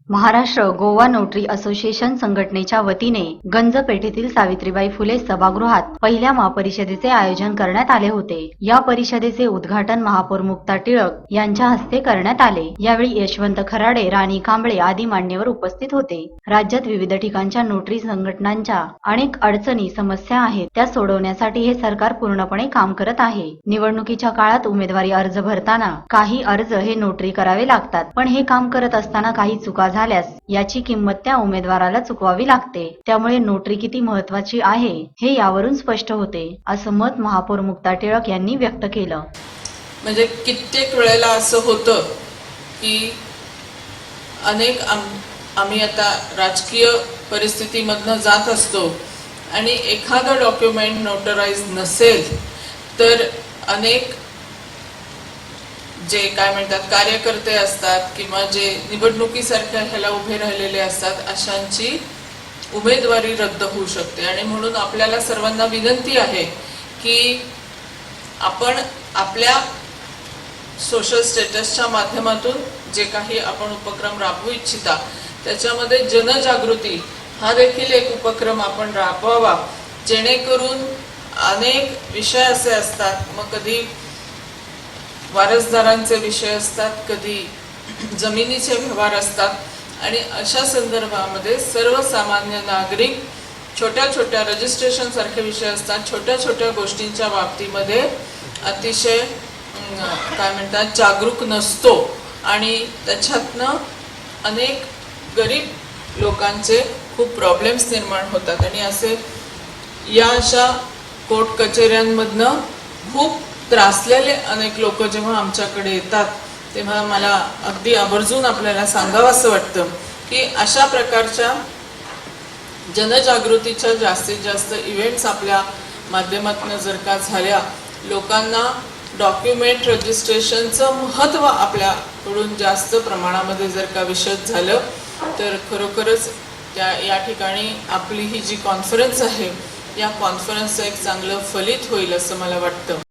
Maharashtra Goa notary association संघटनेच्या वतीने गंज पेठेतील सावित्रीबाई फुले सभागृहात पहिल्या महापरिषदेचे आयोजन करण्यात आले होते। या परिषदेचे उद्घाटन महापौर मुक्ता टिळक यांच्या हस्ते करण्यात आले। यावेळी यशवंत खराडे, राणी कांबळे आदी मान्यवर उपस्थित होते। राज्यात विविध ठिकाणच्या नोटरी संघटनांच्या अनेक अडचणी समस्या आहेत, त्या सोडवण्यासाठी हे सरकार पूर्णपणे काम करत आहे। निवडणुकीच्या काळात उमेदवारी अर्ज भरताना काही अर्ज हे नोटरी करावे लागतात, पण हे काम करत असताना काही चुका झाल्यास याची किंमत त्या उमेदवाराला चुकवावी लागते। त्यामुळे नोटरी किती महत्त्वाची आहे हे यावरून स्पष्ट होते, असं मत महापौर मुक्ता टिळक यांनी व्यक्त केलं। म्हणजे कित्येक वेळेला असं होतं की आम्ही आता राजकीय परिस्थितीमधनं जात असतो आणि एखादं डॉक्युमेंट नोटराइज नसेल तर अनेक जे काय म्हणतात कार्यकर्ते असतात किंवा जे निवडणुकीसारख्या ह्याला उभे राहिलेले असतात अशांची उमेदवारी रद्द होऊ शकते। आणि म्हणून आपल्याला सर्वांना विनंती आहे की आपण आपल्या सोशल स्टेटसच्या माध्यमातून जे काही आपण उपक्रम राबवू इच्छिता त्याच्यामध्ये जनजागृती हा देखील एक उपक्रम आपण राबवावा, जेणेकरून अनेक विषय असे असतात, मग कधी वारसदारांचे विषय असतात, कधी जमिनीचे व्यवहार असतात आणि अशा संदर्भामध्ये सर्वसामान्य नागरिक छोट्या छोट्या रजिस्ट्रेशन सारखे विषय असतात, छोट्या छोट्या गोष्टींच्या बाबतीमध्ये अतिशय काय म्हणतात जागरूक नसतो आणि त्याच्यातनं अनेक गरीब लोकांचे खूप प्रॉब्लेम्स निर्माण होतात। आणि असे या अशा कोर्ट कचेऱ्यांमधनं खूप त्रासलेले अनेक लोक जेव्हा आमच्याकडे येतात तेव्हा मला अगदी आवर्जून आपल्याला सांगावं असं वाटतं की अशा प्रकारच्या जनजागृतीच्या जास्तीत जास्त इव्हेंट्स आपल्या माध्यमातून जर का झाल्या, लोकांना डॉक्युमेंट रजिस्ट्रेशनचं महत्त्व आपल्याकडून जास्त प्रमाणामध्ये जर का विशद झालं तर खरोखरच या ठिकाणी आपली ही जी कॉन्फरन्स आहे या कॉन्फरन्सचं एक चांगलं फलित होईल असं मला वाटतं।